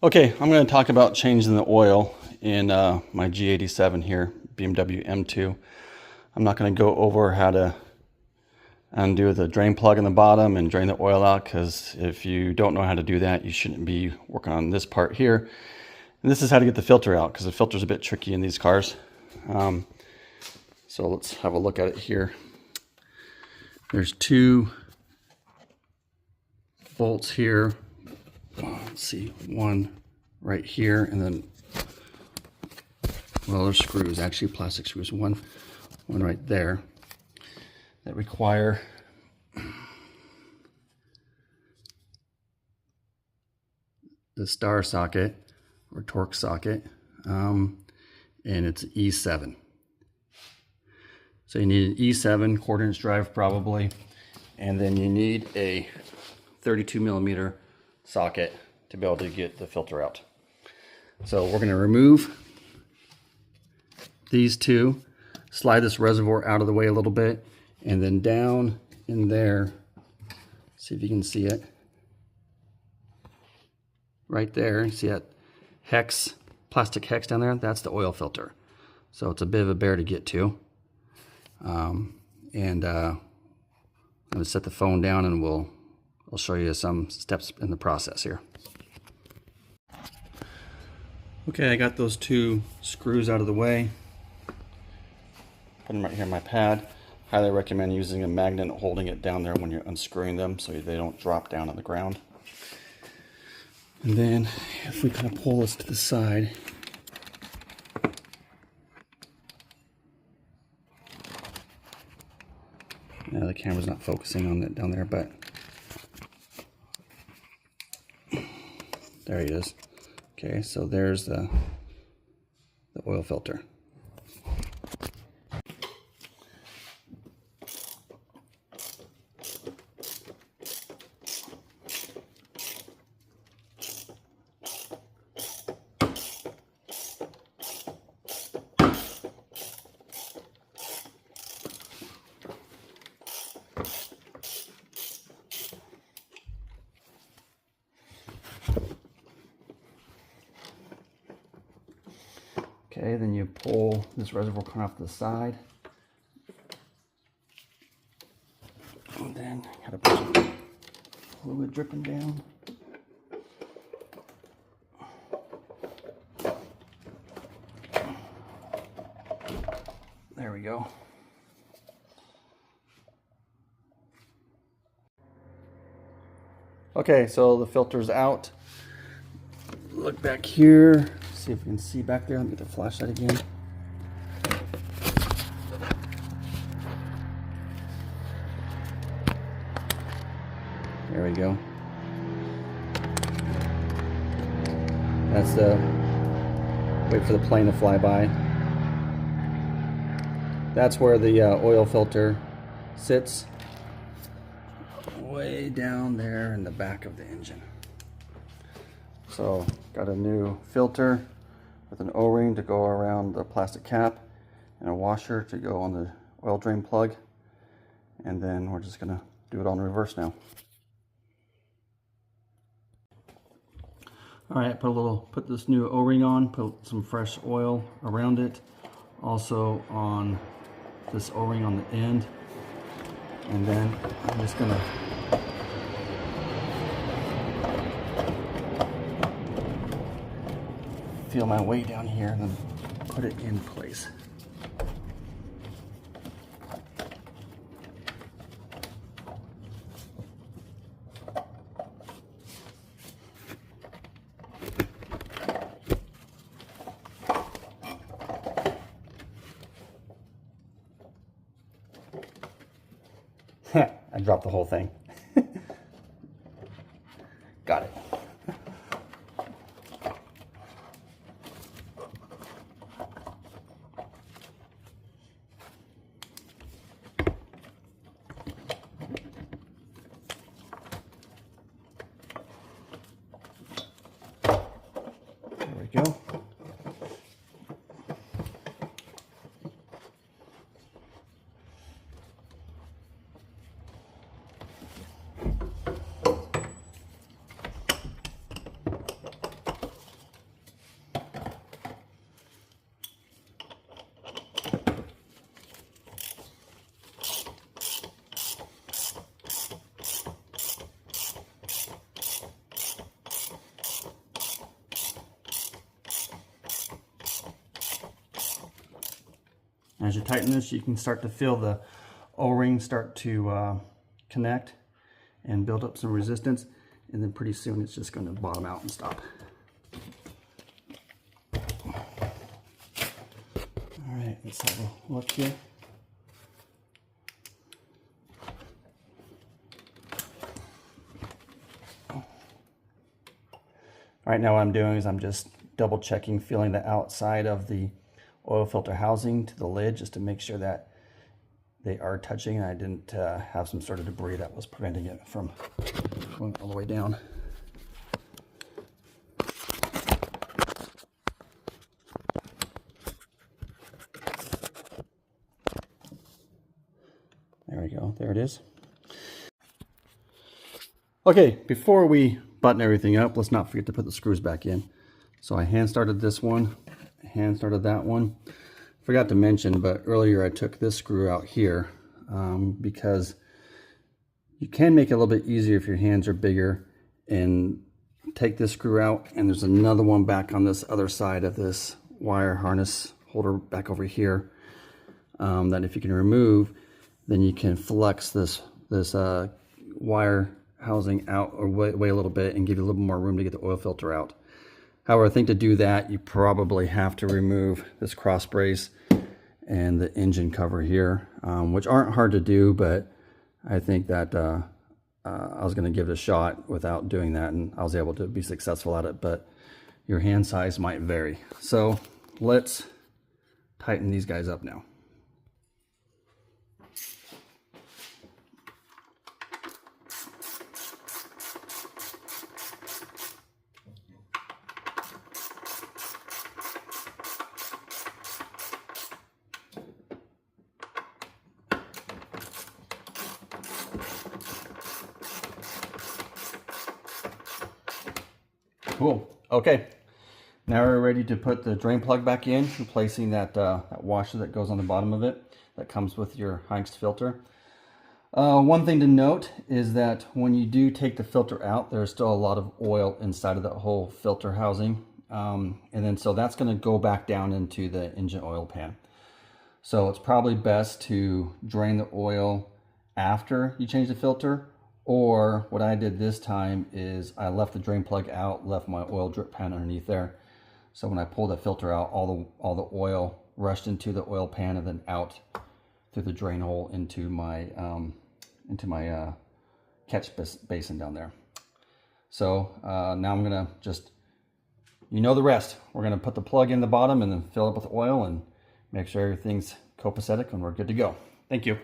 Okay, I'm going to talk about changing the oil in my G87 here, BMW M2. I'm not going to go over how to undo the drain plug in the bottom and drain the oil out, because if you don't know how to do that, you shouldn't be working on this part here. And this is how to get the filter out, because the filter is a bit tricky in these cars. So let's have a look at it here. There's two bolts here. Let's see, one right here, and then, well, there's screws, actually plastic screws, one right there that require the star socket or torque socket, and it's E7. So you need an E7 quarter-inch drive probably, and then you need a 32 millimeter socket to be able to get the filter out. So we're going to remove these two, slide this reservoir out of the way a little bit, and then down in there, see if you can see it, right there, you see that hex, plastic hex down there? That's the oil filter. So it's a bit of a bear to get to. I'm going to set the phone down and I'll show you some steps in the process here. Okay, I got those two screws out of the way. Put them right here on my pad. Highly recommend using a magnet holding it down there when you're unscrewing them so they don't drop down on the ground. And then if we kind of pull this to the side, now the camera's not focusing on it down there, but there he is. Okay, so there's the oil filter. Okay, then you pull this reservoir cone off to the side. And then got a bunch of fluid dripping down. There we go. Okay, so the filter's out. Look back here. See if we can see back there. Let me get the flashlight again. There we go. That's the, wait for the plane to fly by. That's where the oil filter sits. Way down there in the back of the engine. So got a new filter with an O-ring to go around the plastic cap and a washer to go on the oil drain plug. And then we're just gonna do it on reverse now. All right, put this new O-ring on, put some fresh oil around it. Also on this O-ring on the end. And then I'm just gonna feel my way down here and then put it in place. I dropped the whole thing. Got it. There we go. As you tighten this, you can start to feel the O-ring start to connect and build up some resistance, and then pretty soon it's just going to bottom out and stop. All right, let's have a look here. All right, now what I'm doing is I'm just double checking, feeling the outside of the oil filter housing to the lid just to make sure that they are touching and I didn't have some sort of debris that was preventing it from going all the way down. There we go, there it is. Okay, before we button everything up, let's not forget to put the screws back in. So I hand started this one, hand started that one. Forgot to mention, but earlier I took this screw out here because you can make it a little bit easier if your hands are bigger and take this screw out, and there's another one back on this other side of this wire harness holder back over here that if you can remove, then you can flex this wire housing out or way a little bit and give you a little more room to get the oil filter out. However, I think to do that, you probably have to remove this cross brace and the engine cover here, which aren't hard to do, but I think that I was going to give it a shot without doing that, and I was able to be successful at it, but your hand size might vary. So let's tighten these guys up now. Cool. Okay, now we're ready to put the drain plug back in, replacing that washer that goes on the bottom of it that comes with your Heinz filter. One thing to note is that when you do take the filter out, there's still a lot of oil inside of that whole filter housing, and then so that's going to go back down into the engine oil pan. So it's probably best to drain the oil after you change the filter. Or what I did this time is I left the drain plug out, left my oil drip pan underneath there. So when I pulled the filter out, all the oil rushed into the oil pan and then out through the drain hole into my catch basin down there. So now I'm gonna just, you know the rest. We're gonna put the plug in the bottom and then fill it up with oil and make sure everything's copacetic and we're good to go. Thank you.